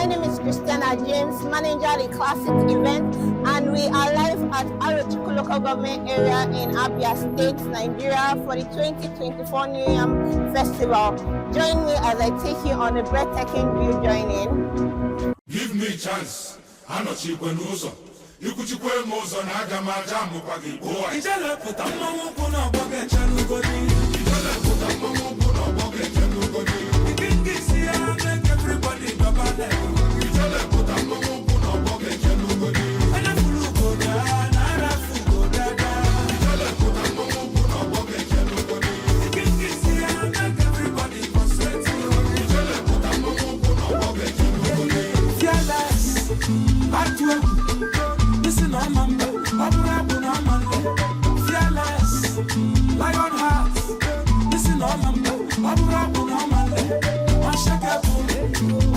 name is Christiana James, manager of the Classic event, and we are live at Arochukwu local government area in Abia State, Nigeria for the 2024 New Yam Festival. Join me as I take you on a breathtaking view journey. Give me a chance. Arochukwu n'ụzọ. Ikuchukwu ụzọ na aga m aja amụkwa gị boy. Ijele pụta mmanwụ kwụ na ọgbọ ga-eche n'ugodi. Ijele pụta mmanwụ kwụ na ọgbọ ga-eche n'ugodi. Make everybody go back there. Ijele pụta mmanwụ kwụ na ọgbọ ga-eche n'ugodi. Anya fulu go down, ara fu go down. Ijele pụta mmanwụ kwụ na ọgbọ ga-eche n'ugodi. Make everybody concentrate. Ijele pụta mmanwụ kwụ na ọgbọ ga-eche n'ugodi. Fearless, atu. Listen on mambo, abu na mambo. Fearless, lion heart. Listen on mambo, abu na mambo. Unshakable,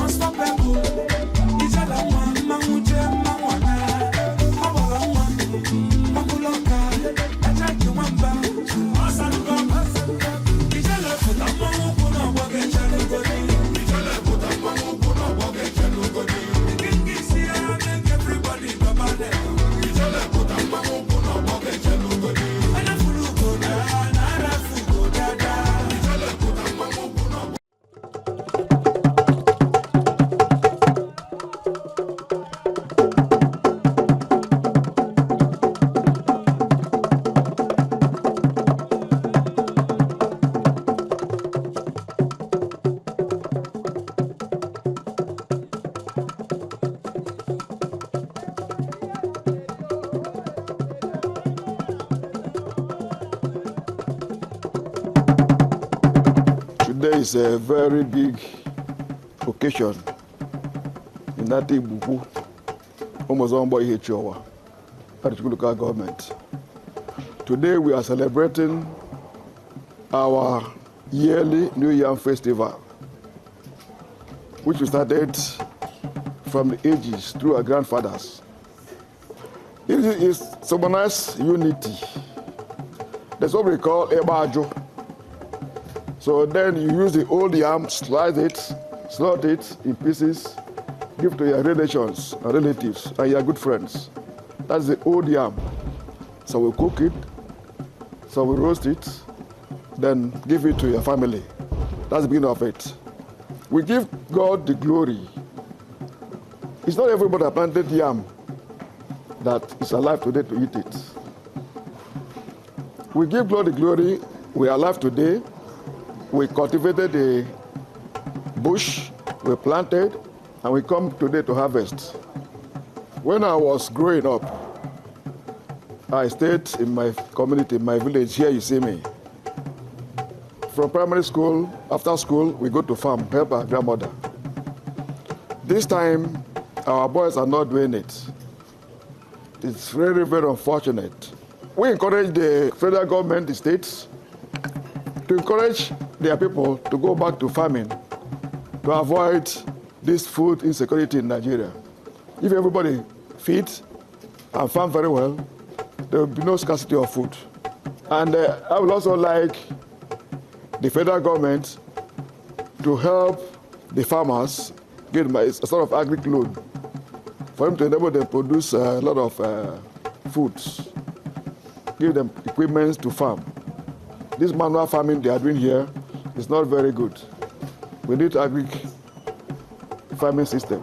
unstoppable. Ijala mama muje mwana. Abala mwana, abuloka. Ajaki wamba, asaluka. Ijala puta mama kuna boge chalugodi. Ijala puta mama kuna boge chalugodi. Kingisia make everybody babale. Ijala puta mama kuna boge chalugodi. Ana fulugo da, nara fugo da. Ijala puta mama kuna. Today is a very big occasion in Ata-Igbo Ukwu, Umuzomgbo HRH Arochukwu local government. Today we are celebrating our yearly New Yam Festival, which we started from the ages through our grandfathers. It is symbolized unity. That's what we call Ebajo. So then you use the old yam, slice it, slot it in pieces, give to your relations and relatives and your good friends. That's the old yam. So we cook it, so we roast it, then give it to your family. That's the beginning of it. We give God the glory. It's not everybody that planted yam that is alive today to eat it. We give God the glory. We are alive today. We cultivated the bush, we planted, and we come today to harvest. When I was growing up, I stayed in my community, my village. Here you see me. From primary school, after school, we go to farm, help our grandmother. This time, our boys are not doing it. It's very, very unfortunate. We encourage the federal government, the states, to encourage their people to go back to farming to avoid this food insecurity in Nigeria. If everybody feeds and farm very well, there will be no scarcity of food. And I would also like the federal government to help the farmers get a sort of agric loan for them to enable them to produce a lot of foods, give them equipment to farm. This manual farming they are doing here is not very good. We need agric farming system.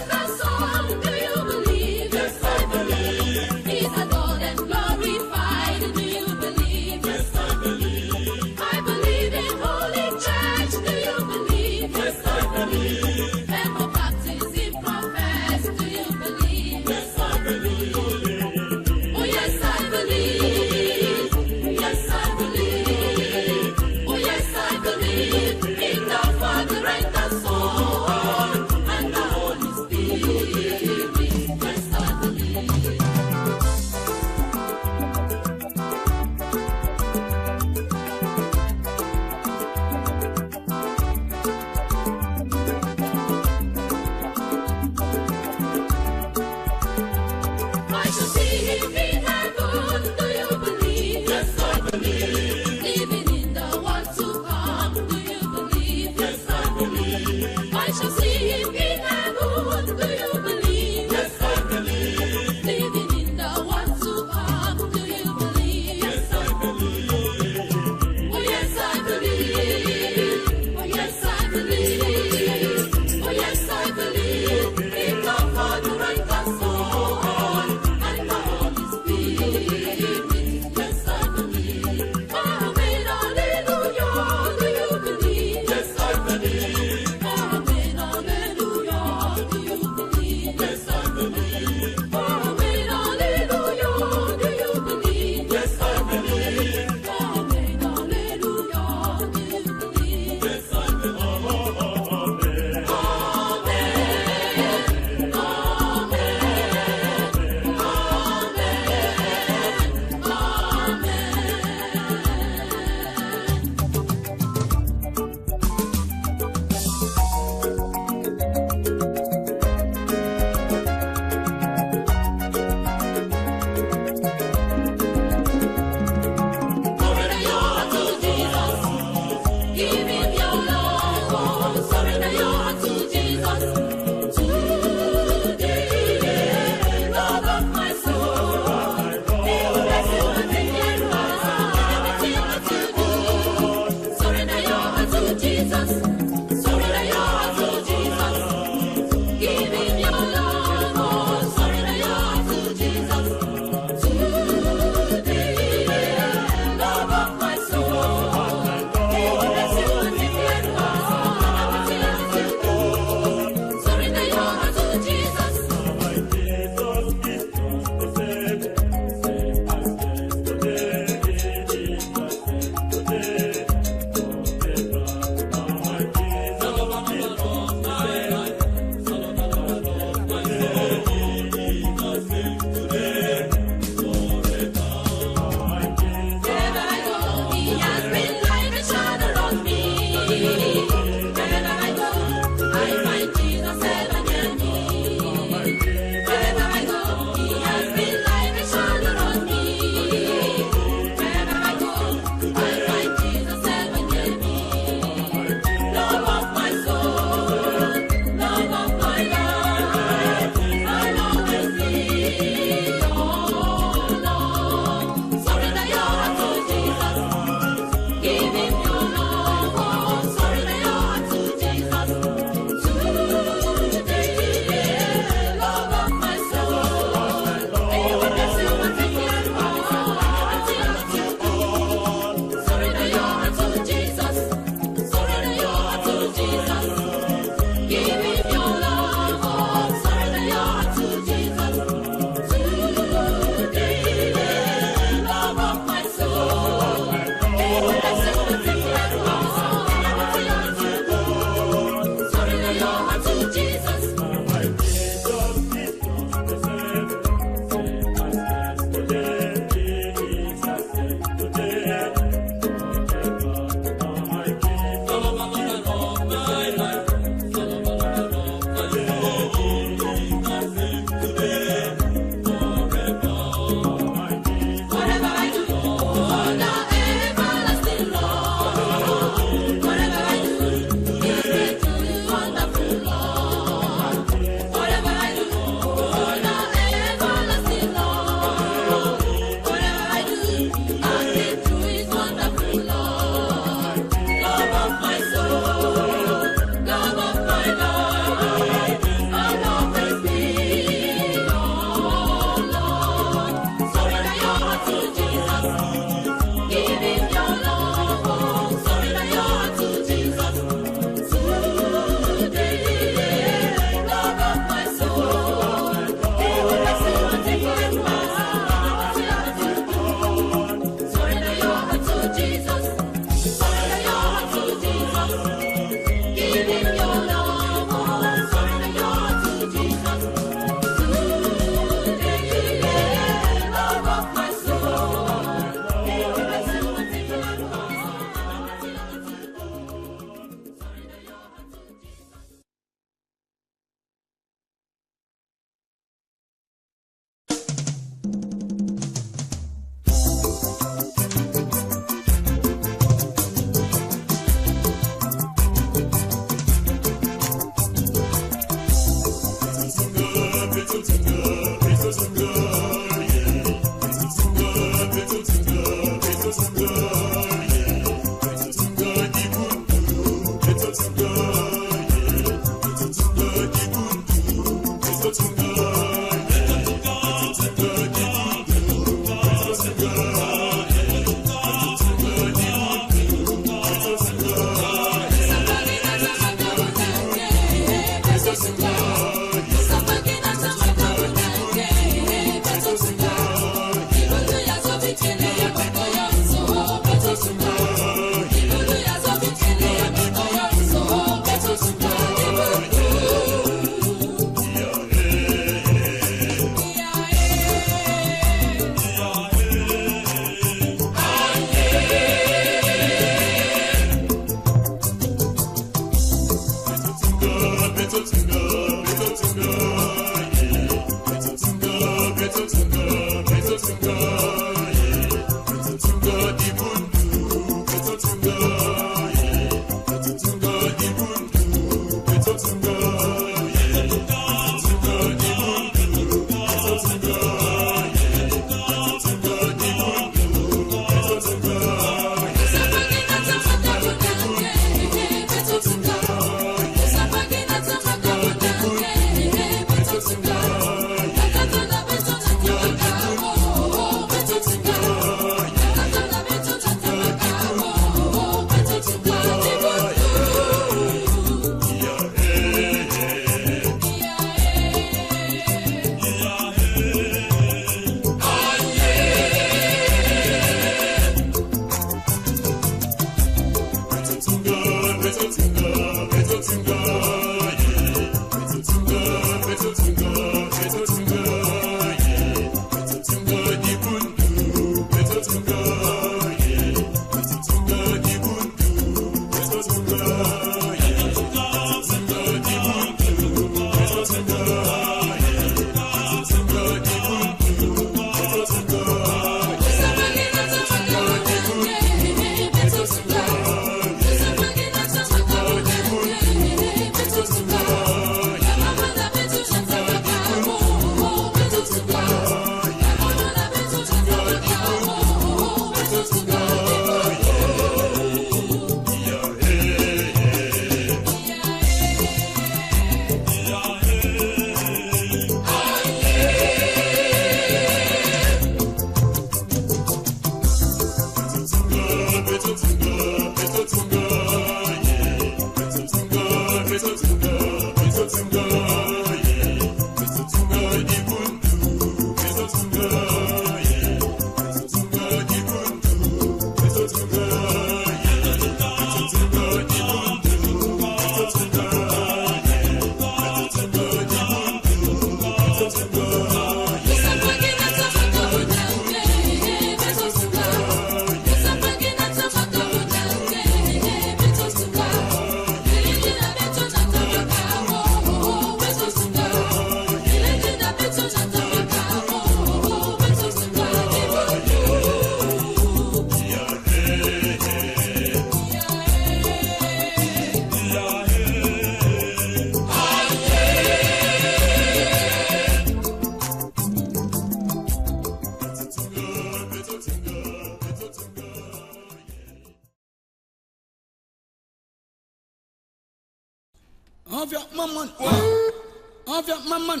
Mamman,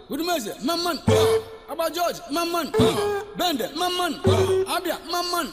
Udumese, Mamman, Abba George, Mamman, Bende, Mamman, Abia, Mamman.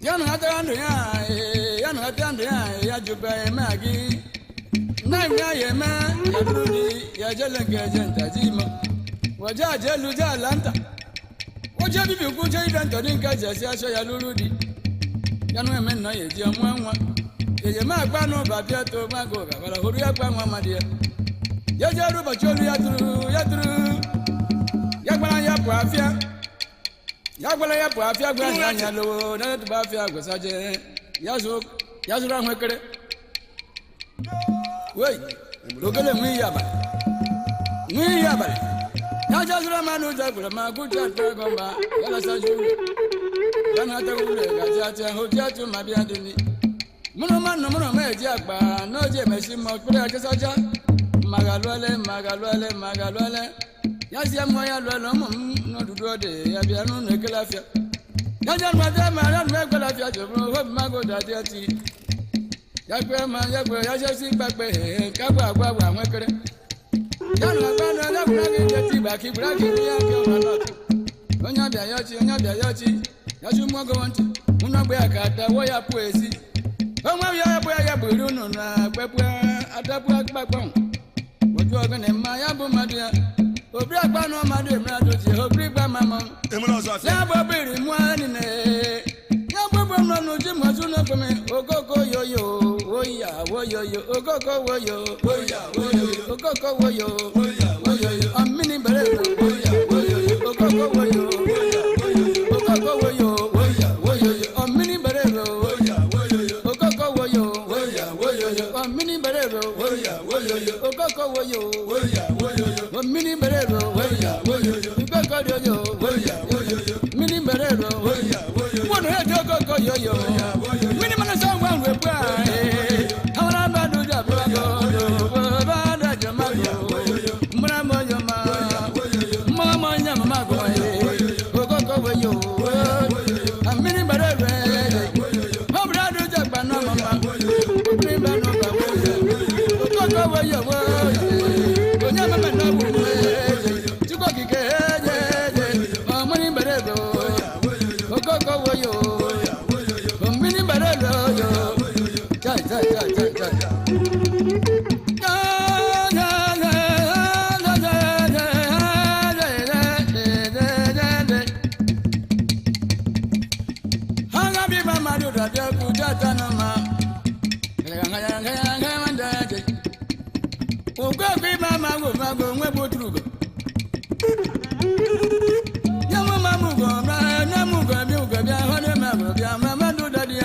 Yanu atando ya juba magi na ya ma ya dudi ya jelenge jenta jima waja jelu jalanta waja bibi ku je idan to din ka je si aso ya lurudi yanu eme na ye je nwa ye ma gba no ba bi to ma go ga bara horu ya gba nwa ma dia ya je ru ba cholu ya turu ya gba ya po afia Yagbala ya po afia gba nya lo na to ba afia go saje yazo ra nwekere wey logele mi yaba ya jazo ra manu jagbala ma ku ja to go ba yala saju yana ta ule ga ja ta ho ja tu ma bi adini muno me ji agba no je me si mo pe ja saja magalwale Yasia moya lo mo no dudo de ya bia no nekelafia Yaja ma de ma ran me kelafia jo ho ma go da de ti Yagbe ya je si gbagbe ka gba won kere Yanu agba no la bra ge de ti ba ki bra ki ya ke o no ti Onya bia yo ti ya ju mo go won ti uno gbe akata wo ya pu esi Onwa ya bu ru no na pepu adapu agbagbon Oju ogun ne ma ya bu madia Obri agba no madu emrado ti obri gba mama ya bo biri mu ani ne ya bo bo no ji mo su no peme okoko yoyo oya woyoyo okoko woyo oya woyoyo okoko woyo oya woyoyo amini bere oya woyoyo okoko woyo oya woyoyo okoko woyo oya woyoyo amini bere oya woyoyo okoko woyo oya woyoyo amini bere oya woyoyo okoko woyo oya woyoyo mini berero oya woyoyo ikoko yoyo oya woyoyo mini berero oya woyoyo wono he joko yoyo mini mana so wan we pa awara ba do ja ba go ba da jama go mura mo yo ma mama nya mama go okoko woyo mini berero ho bra do ja ba na mama mini ba no ba okoko woyo onya mama na bu Mama do daddy.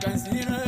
Can see